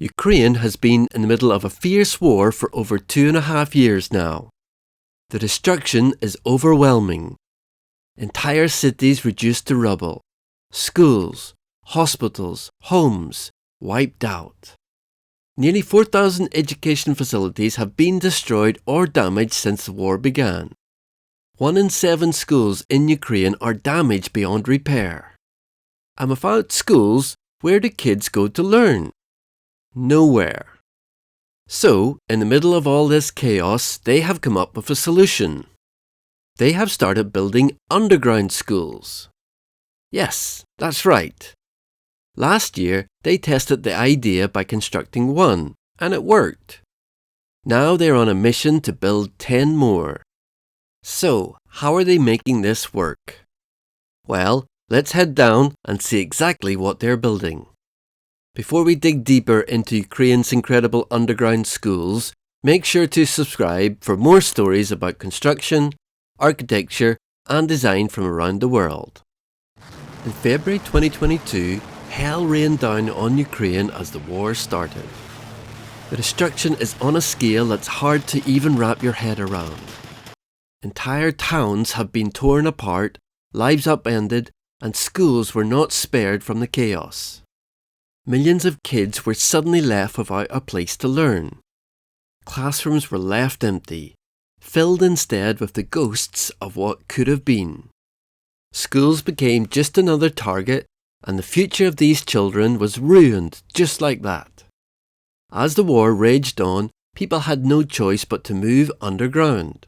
Ukraine has been in the middle of a fierce war for over 2.5 years now. The destruction is overwhelming. Entire cities reduced to rubble. Schools, hospitals, homes wiped out. Nearly 4,000 education facilities have been destroyed or damaged since the war began. 1 in 7 schools in Ukraine are damaged beyond repair. And without schools, where do kids go to learn? Nowhere. So, in the middle of all this chaos, they have come up with a solution. They have started building underground schools. Yes, that's right. Last year, they tested the idea by constructing one, and it worked. Now they're on a mission to build 10 more. So, how are they making this work? Well, let's head down and see exactly what they're building. Before we dig deeper into Ukraine's incredible underground schools, make sure to subscribe for more stories about construction, architecture, and design from around the world. In February 2022, hell rained down on Ukraine as the war started. The destruction is on a scale that's hard to even wrap your head around. Entire towns have been torn apart, lives upended, and schools were not spared from the chaos. Millions of kids were suddenly left without a place to learn. Classrooms were left empty, filled instead with the ghosts of what could have been. Schools became just another target, and the future of these children was ruined just like that. As the war raged on, people had no choice but to move underground.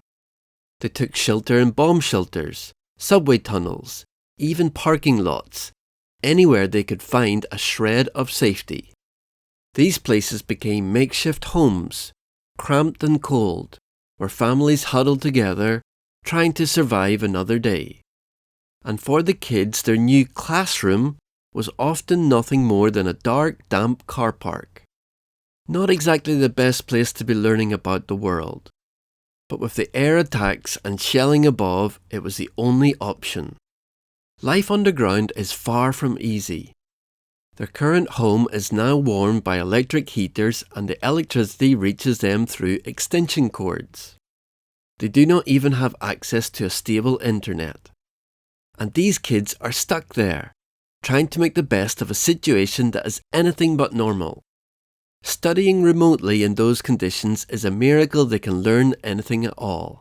They took shelter in bomb shelters, subway tunnels, even parking lots, anywhere they could find a shred of safety. These places became makeshift homes, cramped and cold, where families huddled together, trying to survive another day. And for the kids, their new classroom was often nothing more than a dark, damp car park. Not exactly the best place to be learning about the world. But with the air attacks and shelling above, it was the only option. Life underground is far from easy. Their current home is now warmed by electric heaters, and the electricity reaches them through extension cords. They do not even have access to a stable internet. And these kids are stuck there, trying to make the best of a situation that is anything but normal. Studying remotely in those conditions is a miracle they can learn anything at all.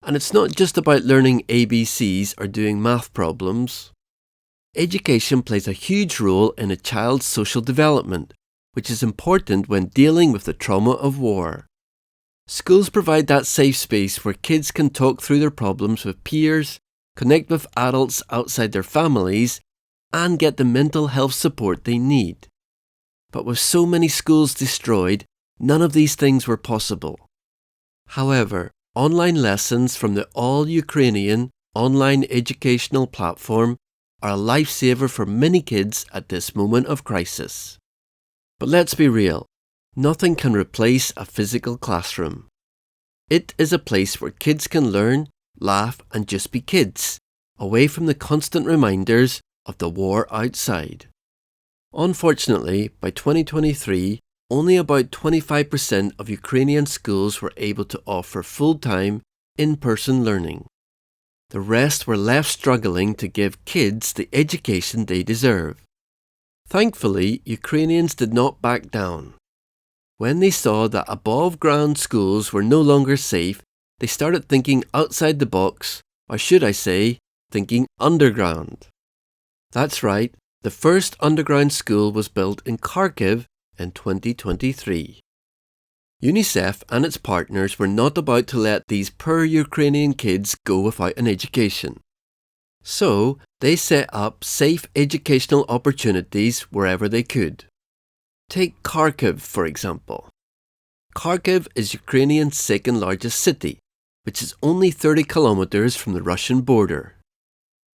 And it's not just about learning ABCs or doing math problems. Education plays a huge role in a child's social development, which is important when dealing with the trauma of war. Schools provide that safe space where kids can talk through their problems with peers, connect with adults outside their families, and get the mental health support they need. But with so many schools destroyed, none of these things were possible. However, online lessons from the all-Ukrainian online educational platform are a lifesaver for many kids at this moment of crisis. But let's be real, nothing can replace a physical classroom. It is a place where kids can learn, laugh, and just be kids, away from the constant reminders of the war outside. Unfortunately, by 2023, only about 25% of Ukrainian schools were able to offer full-time, in-person learning. The rest were left struggling to give kids the education they deserve. Thankfully, Ukrainians did not back down. When they saw that above-ground schools were no longer safe, they started thinking outside the box, or should I say, thinking underground. That's right, the first underground school was built in Kharkiv in 2023. UNICEF and its partners were not about to let these poor Ukrainian kids go without an education. So, they set up safe educational opportunities wherever they could. Take Kharkiv, for example. Kharkiv is Ukrainian's second largest city, which is only 30 kilometers from the Russian border.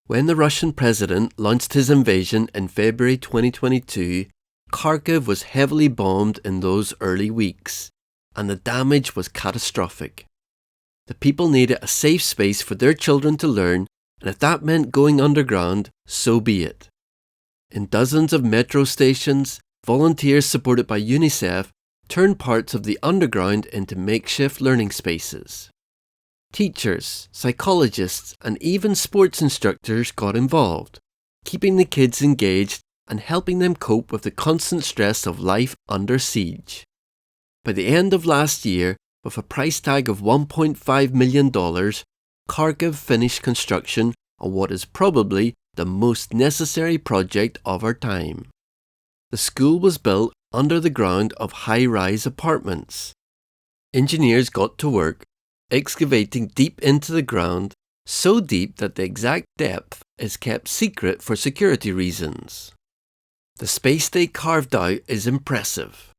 When the Russian president launched his invasion in February 2022, Kharkiv was heavily bombed in those early weeks, and the damage was catastrophic. The people needed a safe space for their children to learn, and if that meant going underground, so be it. In dozens of metro stations, volunteers supported by UNICEF turned parts of the underground into makeshift learning spaces. Teachers, psychologists, and even sports instructors got involved, keeping the kids engaged and helping them cope with the constant stress of life under siege. By the end of last year, with a price tag of $1.5 million, Kharkiv finished construction on what is probably the most necessary project of our time. The school was built under the ground of high-rise apartments. Engineers got to work, excavating deep into the ground, so deep that the exact depth is kept secret for security reasons. The space they carved out is impressive.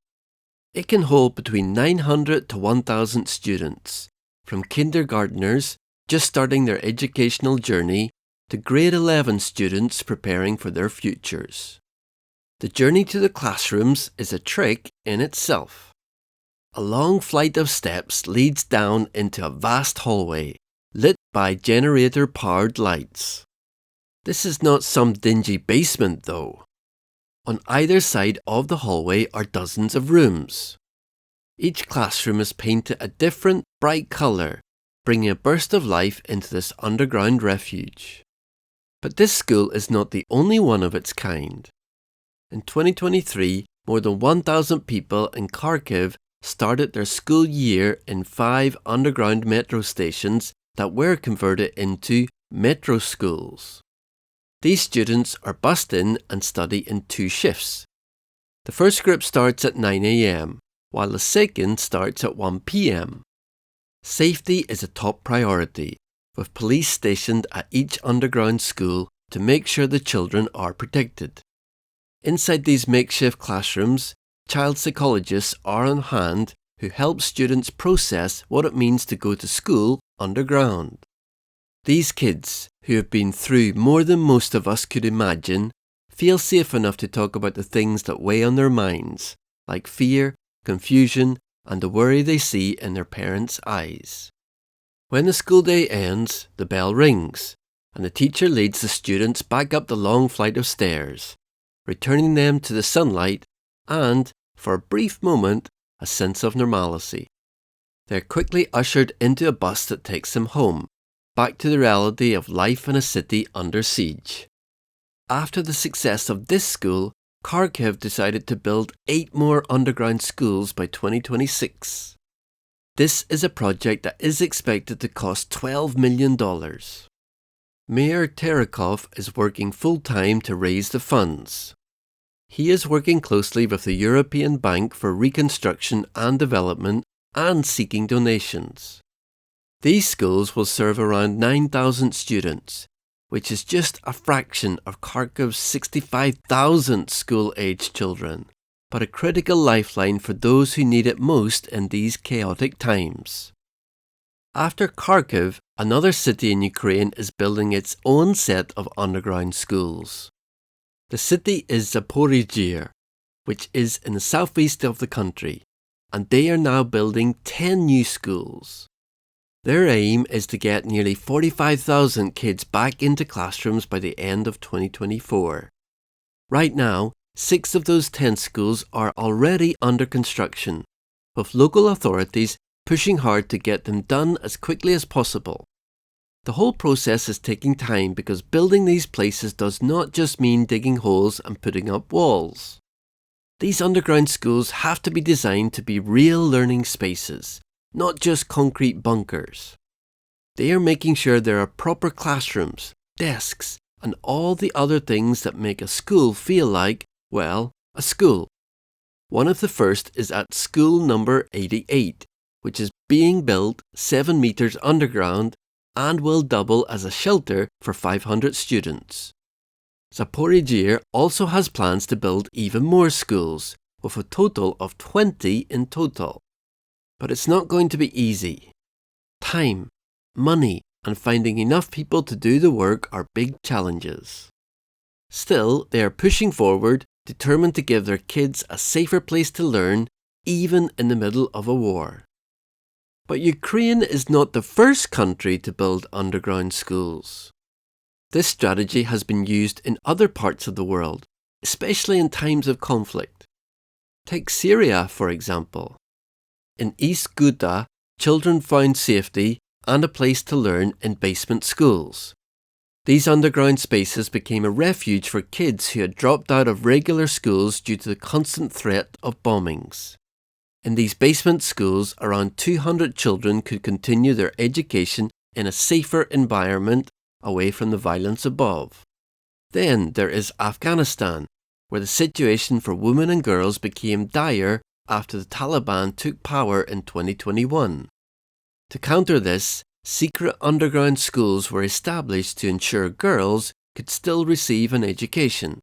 It can hold between 900 to 1,000 students, from kindergarteners just starting their educational journey to grade 11 students preparing for their futures. The journey to the classrooms is a trick in itself. A long flight of steps leads down into a vast hallway, lit by generator-powered lights. This is not some dingy basement, though. On either side of the hallway are dozens of rooms. Each classroom is painted a different, bright colour, bringing a burst of life into this underground refuge. But this school is not the only one of its kind. In 2023, more than 1,000 people in Kharkiv started their school year in 5 underground metro stations that were converted into metro schools. These students are bussed in and study in 2 shifts. The first group starts at 9 a.m, while the second starts at 1 p.m. Safety is a top priority, with police stationed at each underground school to make sure the children are protected. Inside these makeshift classrooms, child psychologists are on hand who help students process what it means to go to school underground. These kids, who have been through more than most of us could imagine, feel safe enough to talk about the things that weigh on their minds, like fear, confusion, and the worry they see in their parents' eyes. When the school day ends, the bell rings, and the teacher leads the students back up the long flight of stairs, returning them to the sunlight and, for a brief moment, a sense of normalcy. They are quickly ushered into a bus that takes them home, back to the reality of life in a city under siege. After the success of this school, Kharkiv decided to build 8 more underground schools by 2026. This is a project that is expected to cost $12 million. Mayor Terekov is working full-time to raise the funds. He is working closely with the European Bank for Reconstruction and Development and seeking donations. These schools will serve around 9,000 students, which is just a fraction of Kharkiv's 65,000 school-aged children, but a critical lifeline for those who need it most in these chaotic times. After Kharkiv, another city in Ukraine is building its own set of underground schools. The city is Zaporizhzhia, which is in the southeast of the country, and they are now building 10 new schools. Their aim is to get nearly 45,000 kids back into classrooms by the end of 2024. Right now, 6 of those 10 schools are already under construction, with local authorities pushing hard to get them done as quickly as possible. The whole process is taking time because building these places does not just mean digging holes and putting up walls. These underground schools have to be designed to be real learning spaces, not just concrete bunkers. They are making sure there are proper classrooms, desks, and all the other things that make a school feel like, well, a school. One of the first is at school number 88, which is being built 7 meters underground and will double as a shelter for 500 students. Zaporizhzhia also has plans to build even more schools, with a total of 20 in total. But it's not going to be easy. Time, money, and finding enough people to do the work are big challenges. Still, they are pushing forward, determined to give their kids a safer place to learn, even in the middle of a war. But Ukraine is not the first country to build underground schools. This strategy has been used in other parts of the world, especially in times of conflict. Take Syria, for example. In East Ghouta, children found safety and a place to learn in basement schools. These underground spaces became a refuge for kids who had dropped out of regular schools due to the constant threat of bombings. In these basement schools, around 200 children could continue their education in a safer environment away from the violence above. Then there is Afghanistan, where the situation for women and girls became dire after the Taliban took power in 2021. To counter this, secret underground schools were established to ensure girls could still receive an education.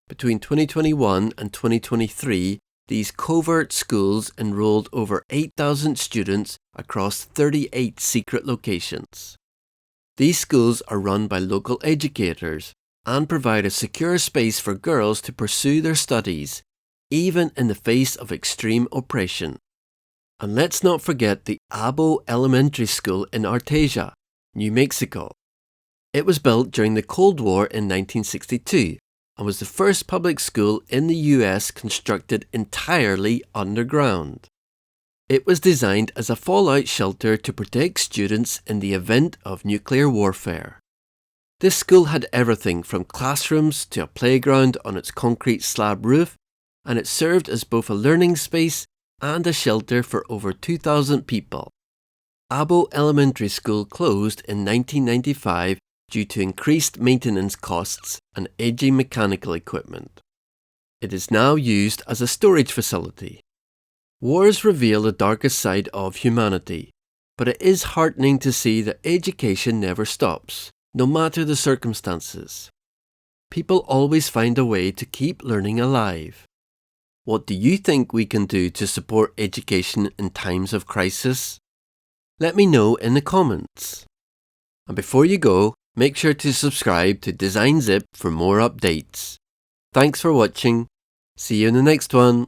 Between 2021 and 2023, these covert schools enrolled over 8,000 students across 38 secret locations. These schools are run by local educators and provide a secure space for girls to pursue their studies, even in the face of extreme oppression. And let's not forget the Abo Elementary School in Artesia, New Mexico. It was built during the Cold War in 1962 and was the first public school in the US constructed entirely underground. It was designed as a fallout shelter to protect students in the event of nuclear warfare. This school had everything from classrooms to a playground on its concrete slab roof, and it served as both a learning space and a shelter for over 2,000 people. Abo Elementary School closed in 1995 due to increased maintenance costs and aging mechanical equipment. It is now used as a storage facility. Wars reveal the darkest side of humanity, but it is heartening to see that education never stops, no matter the circumstances. People always find a way to keep learning alive. What do you think we can do to support education in times of crisis? Let me know in the comments. And before you go, make sure to subscribe to Design Zip for more updates. Thanks for watching. See you in the next one.